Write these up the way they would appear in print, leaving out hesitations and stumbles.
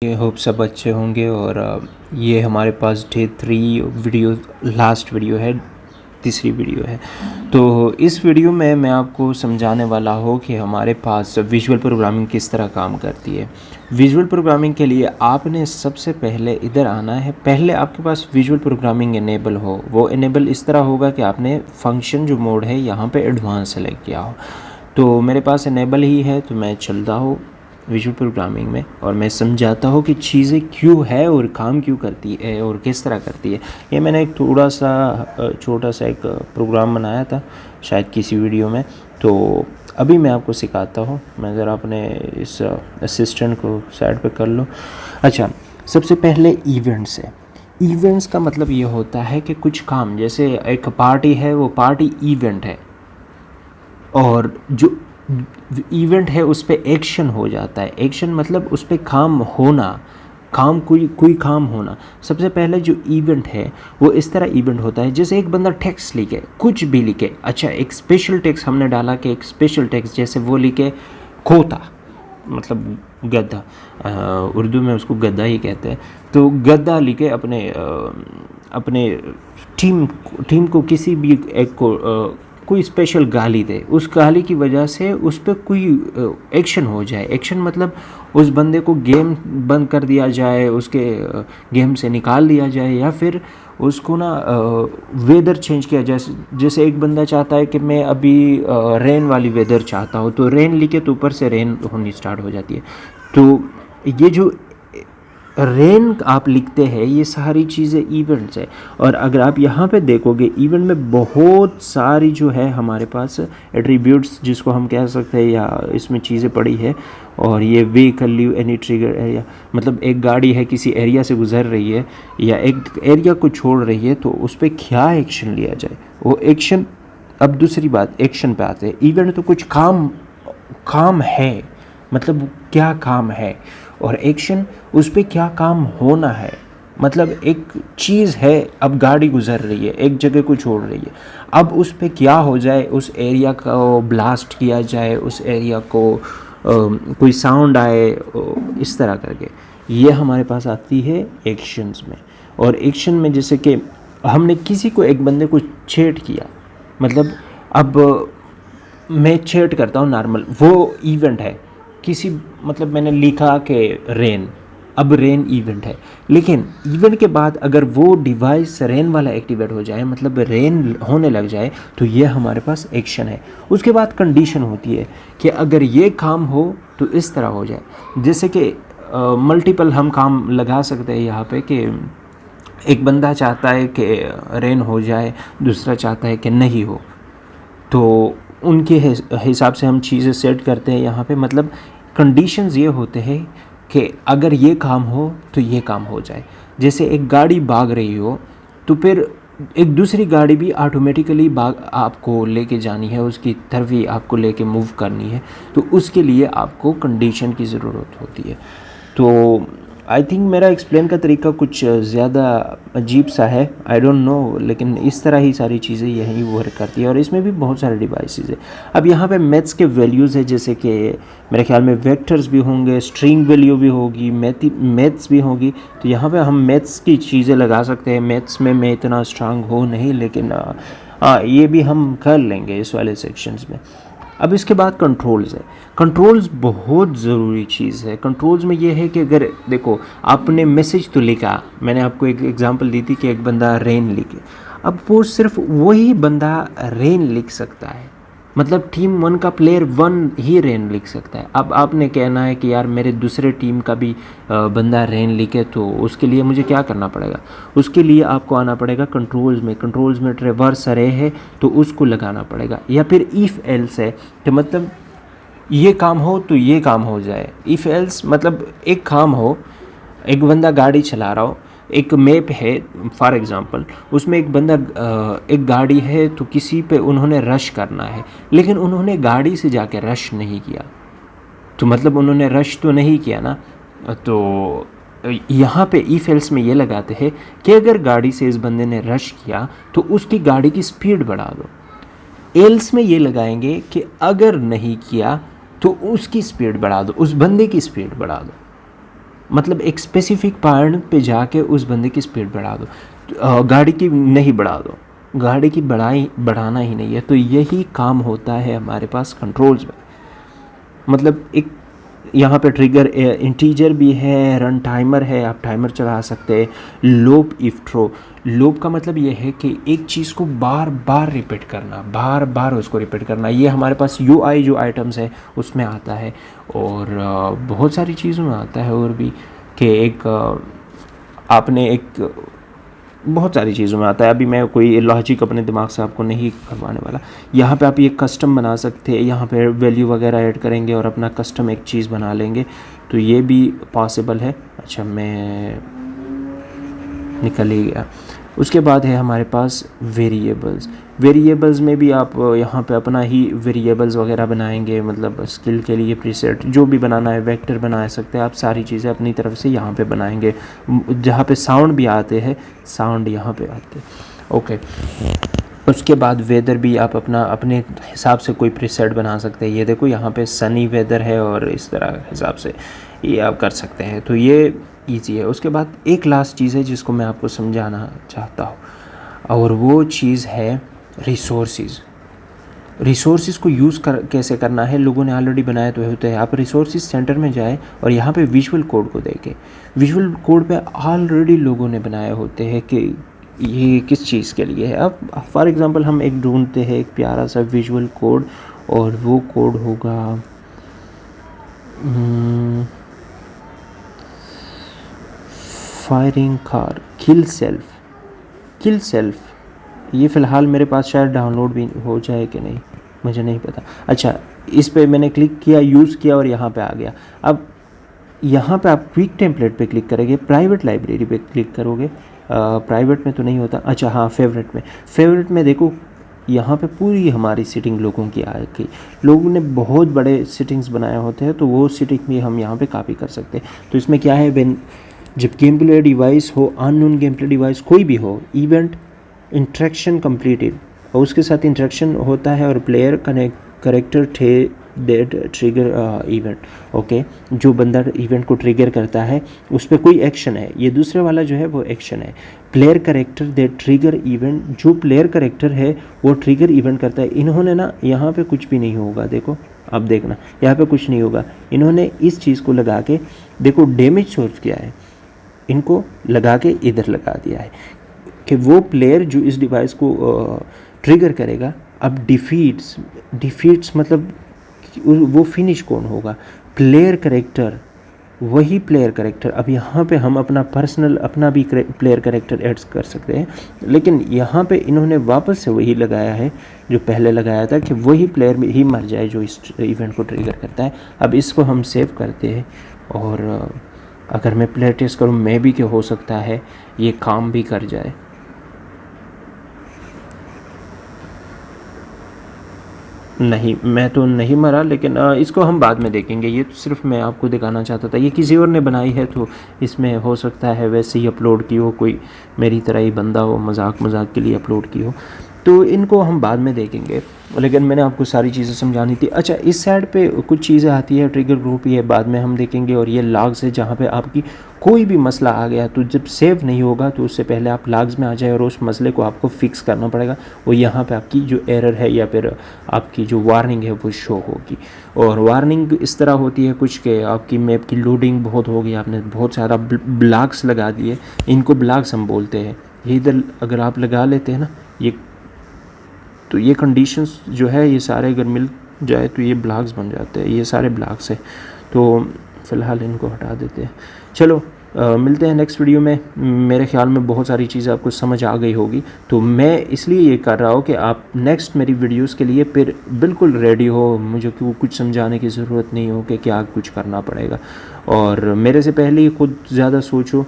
ये होप सब अच्छे होंगे। और ये हमारे पास डे 3 वीडियो, लास्ट वीडियो है, तीसरी वीडियो है। तो इस वीडियो में मैं आपको समझाने वाला हूँ कि हमारे पास विजुअल प्रोग्रामिंग किस तरह काम करती है। विजुअल प्रोग्रामिंग के लिए आपने सबसे पहले इधर आना है। पहले आपके पास विजुअल प्रोग्रामिंग इनेबल हो। वो इनेबल इस तरह होगा कि आपने फंक्शन जो मोड है यहाँ पे एडवांस सेलेक्ट किया हो। तो मेरे पास इनेबल ही है, तो मैं चलता हूँ विजुअल प्रोग्रामिंग में और मैं समझाता हूँ कि चीज़ें क्यों है और काम क्यों करती है और किस तरह करती है। ये मैंने एक थोड़ा सा छोटा सा एक प्रोग्राम बनाया था शायद किसी वीडियो में, तो अभी मैं आपको सिखाता हूँ। मैं ज़रा अपने इस असिस्टेंट को साइड पे कर लूँ। अच्छा, सबसे पहले इवेंट्स है। इवेंट्स का मतलब ये होता है कि कुछ काम, जैसे एक पार्टी है, वो पार्टी इवेंट है, और जो इवेंट है उस पर एक्शन हो जाता है। एक्शन मतलब उस पर काम होना, काम कोई काम होना। सबसे पहले जो इवेंट है वो इस तरह इवेंट होता है, जैसे एक बंदा टेक्स्ट लिखे, कुछ भी लिखे। अच्छा, एक स्पेशल टेक्स्ट हमने डाला कि एक स्पेशल टेक्स्ट, जैसे वो लिखे खोता, मतलब गद्दा, उर्दू में उसको गद्दा ही कहते हैं। तो गद्दा लिखे अपने टीम को किसी भी एक को कोई स्पेशल गाली दे, उस गाली की वजह से उस पर कोई एक्शन हो जाए। एक्शन मतलब उस बंदे को गेम बंद कर दिया जाए, उसके गेम से निकाल दिया जाए, या फिर उसको ना वेदर चेंज किया जाए। जैसे एक बंदा चाहता है कि मैं अभी रेन वाली वेदर चाहता हूँ, तो रेन लिखे तो ऊपर से रेन होनी स्टार्ट हो जाती है। तो ये जो रेन आप लिखते हैं, ये सारी चीज़ें इवेंट्स है। और अगर आप यहाँ पे देखोगे, इवेंट में बहुत सारी जो है हमारे पास एट्रीब्यूट्स, जिसको हम कह सकते हैं, या इसमें चीज़ें पड़ी है। और ये vehicle leave any trigger area, मतलब एक गाड़ी है किसी एरिया से गुजर रही है या एक एरिया को छोड़ रही है, तो उस पर क्या एक्शन लिया जाए, वो एक्शन। अब दूसरी बात, एक्शन पे आते हैं। इवेंट तो कुछ काम है, मतलब क्या काम है, और एक्शन उस पर क्या काम होना है। मतलब एक चीज़ है, अब गाड़ी गुजर रही है, एक जगह को छोड़ रही है, अब उस पर क्या हो जाए, उस एरिया को ब्लास्ट किया जाए, उस एरिया को कोई साउंड आए, इस तरह करके ये हमारे पास आती है एक्शंस में। और एक्शन में जैसे कि हमने किसी को, एक बंदे को छेड़ किया, मतलब अब मैं छेड़ करता हूँ नॉर्मल, वो इवेंट है किसी, मतलब मैंने लिखा कि रेन, अब रेन इवेंट है। लेकिन इवेंट के बाद अगर वो डिवाइस रेन वाला एक्टिवेट हो जाए, मतलब रेन होने लग जाए, तो ये हमारे पास एक्शन है। उसके बाद कंडीशन होती है कि अगर ये काम हो तो इस तरह हो जाए। जैसे कि मल्टीपल हम काम लगा सकते हैं यहाँ पे, कि एक बंदा चाहता है कि रेन हो जाए, दूसरा चाहता है कि नहीं हो, तो उनके हिसाब से हम चीज़ें सेट करते हैं यहाँ पे। मतलब कंडीशंस ये होते हैं कि अगर ये काम हो तो ये काम हो जाए। जैसे एक गाड़ी भाग रही हो, तो फिर एक दूसरी गाड़ी भी ऑटोमेटिकली आपको लेके जानी है, उसकी तरफ ही आपको लेके मूव करनी है, तो उसके लिए आपको कंडीशन की ज़रूरत होती है। तो आई थिंक मेरा एक्सप्लेन का तरीका कुछ ज़्यादा अजीब सा है, आई डोंट नो, लेकिन इस तरह ही सारी चीज़ें यही वर्क करती है। और इसमें भी बहुत सारे डिवाइसेस है। अब यहाँ पे मैथ्स के वैल्यूज़ है, जैसे कि मेरे ख्याल में वेक्टर्स भी होंगे, स्ट्रिंग वैल्यू भी होगी, मैथ्स भी होगी। तो यहाँ पे हम मैथ्स की चीज़ें लगा सकते हैं। मैथ्स में मैं इतना स्ट्रांग हूँ नहीं, लेकिन ये भी हम कर लेंगे इस वाले सेक्शंस में। अब इसके बाद कंट्रोल्स है। कंट्रोल्स बहुत ज़रूरी चीज़ है। कंट्रोल्स में ये है कि अगर देखो, आपने मैसेज तो लिखा, मैंने आपको एक एग्जांपल दी थी कि एक बंदा रेन लिखे, अब वो सिर्फ वही बंदा रेन लिख सकता है, मतलब टीम 1 का प्लेयर 1 ही रेन लिख सकता है। अब आपने कहना है कि यार मेरे दूसरे टीम का भी बंदा रेन लिखे, तो उसके लिए मुझे क्या करना पड़ेगा? उसके लिए आपको आना पड़ेगा कंट्रोल्स में ट्रेवर्स अरे है, तो उसको लगाना पड़ेगा। या फिर इफ़ एल्स है, तो मतलब ये काम हो तो ये काम हो जाए। इफ़ एल्स मतलब एक काम हो, एक बंदा गाड़ी चला रहा हो, एक मैप है फॉर एग्ज़ाम्पल, उसमें एक बंदा एक गाड़ी है, तो किसी पे उन्होंने रश करना है, लेकिन उन्होंने गाड़ी से जाके रश नहीं किया, तो मतलब उन्होंने रश तो नहीं किया ना। तो यहाँ पे इफ एल्स में ये लगाते हैं कि अगर गाड़ी से इस बंदे ने रश किया तो उसकी गाड़ी की स्पीड बढ़ा दो। एल्स में ये लगाएंगे कि अगर नहीं किया तो उसकी स्पीड बढ़ा दो, उस बंदे की स्पीड बढ़ा दो। मतलब एक स्पेसिफिक पॉइंट पे जाके उस बंदे की स्पीड बढ़ा दो, गाड़ी की नहीं बढ़ा दो, गाड़ी की बढ़ाना ही नहीं है। तो यही काम होता है हमारे पास कंट्रोल्स में। मतलब एक यहाँ पे ट्रिगर इंटीजर भी है, रन टाइमर है, आप टाइमर चला सकते हैं। लूप इफ थ्रो, लूप का मतलब ये है कि एक चीज़ को बार बार रिपीट करना, बार बार उसको रिपीट करना। ये हमारे पास UI जो आइटम्स है उसमें आता है, और बहुत सारी चीज़ों में आता है और भी, कि एक आपने एक बहुत सारी चीज़ों में आता है। अभी मैं कोई लॉजिक अपने दिमाग से आपको नहीं करवाने वाला। यहाँ पे आप ये कस्टम बना सकते हैं, यहाँ पे वैल्यू वगैरह ऐड करेंगे और अपना कस्टम एक चीज़ बना लेंगे, तो ये भी पॉसिबल है। अच्छा, मैं निकल ही गया। उसके बाद है हमारे पास वेरिएबल्स। वेरिएबल्स में भी आप यहाँ पे अपना ही वेरिएबल्स वगैरह बनाएंगे, मतलब स्किल के लिए प्रीसेट जो भी बनाना है, वेक्टर बना सकते हैं आप, सारी चीज़ें अपनी तरफ से यहाँ पे बनाएंगे। जहाँ पे साउंड भी आते हैं, साउंड यहाँ पे आते हैं। ओके, उसके बाद वेदर भी आप अपना अपने हिसाब से कोई प्रीसेट बना सकते हैं। ये देखो यहाँ पे सनी वेदर है और इस तरह हिसाब से ये आप कर सकते हैं, तो ये ईजी है। उसके बाद एक लास्ट चीज़ है जिसको मैं आपको समझाना चाहता हूँ, और वो चीज़ है रिसोर्सेज। रिसोर्सेज को यूज़ कैसे करना है, लोगों ने ऑलरेडी बनाए तो होते हैं। आप रिसोर्सेज सेंटर में जाए और यहाँ पे विजुअल कोड को देखें। विजुअल कोड पे ऑलरेडी लोगों ने बनाए होते हैं कि ये किस चीज़ के लिए है। अब फॉर एग्ज़ाम्पल हम एक ढूंढते हैं एक प्यारा सा विजुअल कोड, और वो कोड होगा फायरिंग कार, किल सेल्फ। ये फ़िलहाल मेरे पास शायद डाउनलोड भी हो जाए कि नहीं, मुझे नहीं पता। अच्छा, इस पे मैंने क्लिक किया, यूज़ किया और यहाँ पे आ गया। अब यहाँ पे आप क्विक टेम्पलेट पे क्लिक करेंगे, प्राइवेट लाइब्रेरी पे क्लिक करोगे। प्राइवेट में तो नहीं होता, अच्छा हाँ, फेवरेट में देखो, यहाँ पे पूरी हमारी सेटिंग लोगों की आ गई। लोगों ने बहुत बड़े सेटिंग्स बनाए होते हैं, तो वो सेटिंग भी हम यहाँ पे कॉपी कर सकते हैं। तो इसमें क्या है, जब गेम प्ले डिवाइस हो, अननोन गेम प्ले डिवाइस कोई भी हो, इवेंट इंट्रैक्शन कंप्लीटेड, और उसके साथ इंट्रैक्शन होता है, और प्लेयर करेक्टर थे डेट ट्रिगर इवेंट। ओके, जो बंदा इवेंट को ट्रिगर करता है उस पर कोई एक्शन है। ये दूसरे वाला जो है वो एक्शन है। Player character that trigger event, जो प्लेयर करेक्टर है वो ट्रिगर इवेंट करता है। इन्होंने ना यहाँ पे कुछ भी नहीं होगा, देखो अब देखना, यहाँ पे कुछ नहीं होगा। इन्होंने इस चीज़ को लगा के देखो डैमेज सोर्स किया है, इनको लगा के इधर लगा दिया है कि वो प्लेयर जो इस डिवाइस को ट्रिगर करेगा, अब डिफीट्स मतलब वो फिनिश कौन होगा, प्लेयर करेक्टर, वही प्लेयर करेक्टर। अब यहाँ पे हम अपना पर्सनल अपना भी प्लेयर करेक्टर ऐड कर सकते हैं, लेकिन यहाँ पे इन्होंने वापस से वही लगाया है जो पहले लगाया था, कि वही प्लेयर में ही मर जाए जो इस इवेंट को ट्रिगर करता है। अब इसको हम सेव करते हैं, और अगर मैं प्ले टेस्ट करूँ, मैं भी, क्या हो सकता है ये काम भी कर जाए। नहीं, मैं तो नहीं मरा, लेकिन इसको हम बाद में देखेंगे। ये तो सिर्फ मैं आपको दिखाना चाहता था। ये किसी और ने बनाई है, तो इसमें हो सकता है वैसे ही अपलोड की हो, कोई मेरी तरह ही बंदा हो, मजाक के लिए अपलोड की हो, तो इनको हम बाद में देखेंगे। लेकिन मैंने आपको सारी चीज़ें समझानी थी। अच्छा, इस साइड पे कुछ चीज़ें आती है, ट्रिगर ग्रुप ये बाद में हम देखेंगे, और ये लॉग्स है, जहाँ पे आपकी कोई भी मसला आ गया तो जब सेव नहीं होगा तो उससे पहले आप लॉग्स में आ जाए और उस मसले को आपको फिक्स करना पड़ेगा। और यहाँ पे आपकी जो एरर है या फिर आपकी जो वार्निंग है वो शो होगी। और वार्निंग इस तरह होती है कुछ कि आपकी मैप की लोडिंग बहुत हो गई, आपने बहुत सारा ब्लॉक्स लगा दिए, इनको ब्लॉक्स हम बोलते हैं। ये इधर अगर आप लगा लेते हैं ना, ये तो ये कंडीशंस जो है ये सारे अगर मिल जाए तो ये ब्लॉक्स बन जाते हैं। ये सारे ब्लॉक्स हैं, तो फ़िलहाल इनको हटा देते हैं। चलो मिलते हैं नेक्स्ट वीडियो में। मेरे ख्याल में बहुत सारी चीज़ें आपको समझ आ गई होगी, तो मैं इसलिए ये कर रहा हूँ कि आप नेक्स्ट मेरी वीडियोस के लिए फिर बिल्कुल रेडी हो, मुझे क्यों कुछ समझाने की ज़रूरत नहीं हो कि क्या कुछ करना पड़ेगा। और मेरे से पहले ही खुद ज़्यादा सोचो,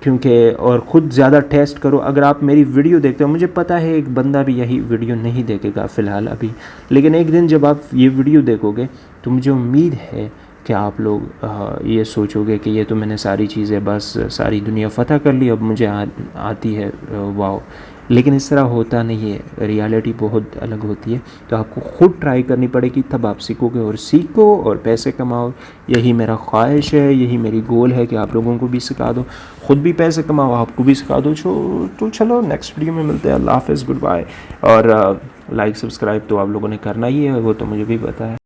क्योंकि और ख़ुद ज़्यादा टेस्ट करो। अगर आप मेरी वीडियो देखते हो, मुझे पता है एक बंदा भी यही वीडियो नहीं देखेगा फ़िलहाल अभी, लेकिन एक दिन जब आप ये वीडियो देखोगे तो मुझे उम्मीद है कि आप लोग ये सोचोगे कि ये तो मैंने सारी चीज़ें बस सारी दुनिया फ़तह कर ली, अब मुझे आती है, वाओ लेकिन इस तरह होता नहीं है, रियलिटी बहुत अलग होती है। तो आपको ख़ुद ट्राई करनी पड़ेगी, तब आप सीखोगे और सीखो और पैसे कमाओ। यही मेरा ख्वाहिश है, यही मेरी गोल है कि आप लोगों को भी सिखा दो, ख़ुद भी पैसे कमाओ, आपको भी सिखा दो। तो चलो नेक्स्ट वीडियो में मिलते हैं। अल्लाह हाफ़िज़, गुड बाय। और लाइक सब्सक्राइब तो आप लोगों ने करना ही है, वो तो मुझे भी पता है।